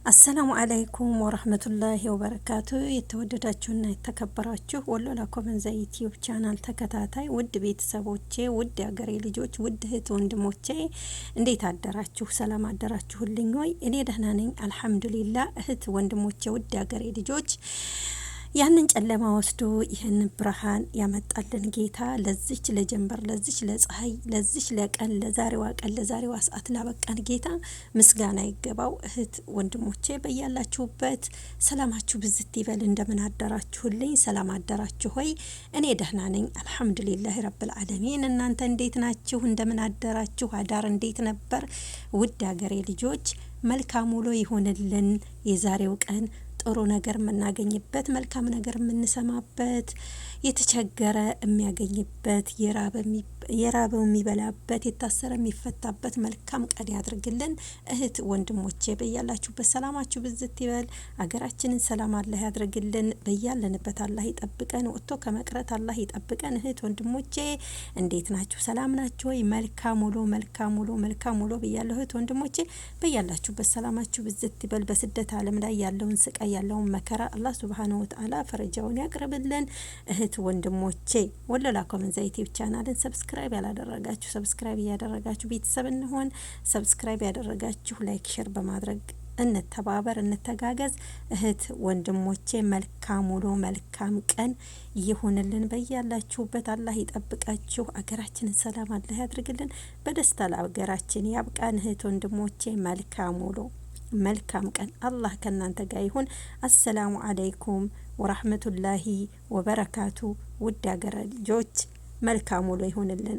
አሰላሙ አለይኩም ወራህመቱላሂ ወበረካቱ። የተወደዳችሁና የተከበራችሁ ወሎላ ኮመንዛ ዩቲዩብ ቻናል ተከታታይ ውድ ቤተሰቦቼ፣ ውድ የሀገሬ ልጆች፣ ውድ እህት ወንድሞቼ እንዴት አደራችሁ? ሰላም አደራችሁልኝ ወይ? እኔ ደህና ነኝ አልሐምዱሊላህ። እህት ወንድሞቼ፣ ውድ የሀገሬ ልጆች ያንን ጨለማ ወስዶ ይህን ብርሃን ያመጣልን ጌታ ለዚች ለጀንበር፣ ለዚች ለፀሐይ፣ ለዚች ለቀን፣ ለዛሬዋ ቀን፣ ለዛሬዋ ሰዓት ላበቃን ጌታ ምስጋና ይገባው። እህት ወንድሞቼ በያላችሁበት ሰላማችሁ ብዝት ይበል። እንደምን አደራችሁልኝ? ሰላም አደራችሁ ሆይ? እኔ ደህና ነኝ አልሐምዱሊላህ ረብል ዓለሚን። እናንተ እንዴት ናችሁ? እንደምን አደራችሁ? አዳር እንዴት ነበር? ውድ ሀገሬ ልጆች መልካም ውሎ ይሆንልን። የዛሬው ቀን ጥሩ ነገር የምናገኝበት፣ መልካም ነገር የምንሰማበት፣ የተቸገረ የሚያገኝበት፣ የራበው የሚበላበት፣ የታሰረ የሚፈታበት መልካም ቀን ያድርግልን። እህት ወንድሞቼ በያላችሁበት ሰላማችሁ ብዝት ይበል። አገራችንን ሰላም አላህ ያድርግልን። በያለንበት አላህ ይጠብቀን። ወጥቶ ከመቅረት አላህ ይጠብቀን። እህት ወንድሞቼ እንዴት ናችሁ? ሰላም ናችሁ ወይ? መልካም ውሎ፣ መልካም ውሎ፣ መልካም ውሎ ብያለሁ። እህት ወንድሞቼ በያላችሁበት ሰላማችሁ ብዝት ይበል። በስደት ዓለም ላይ ያለውን ስቃይ ያለውን መከራ አላህ ሱብሃነሁ ወተዓላ ፈረጃውን ያቅርብልን። እህት ወንድሞቼ ወሎላ ኮመንዛ ዩቲዩብ ቻናልን ሰብስክራይብ ያላደረጋችሁ ሰብስክራይብ እያደረጋችሁ ቤተሰብ እንሆን። ሰብስክራይብ ያደረጋችሁ ላይክ ሼር በማድረግ እንተባበር፣ እንተጋገዝ። እህት ወንድሞቼ መልካም ውሎ መልካም ቀን ይሁንልን። በያላችሁበት አላህ ይጠብቃችሁ። አገራችንን ሰላም አላህ ያድርግልን። በደስታ ለአገራችን ያብቃን። እህት ወንድሞቼ መልካም ውሎ መልካም ቀን አላህ ከናንተ ጋር ይሁን። አሰላሙ አለይኩም ወራህመቱላሂ ወበረካቱ። ውድ አገር ልጆች መልካም ውሎ ይሁንልን።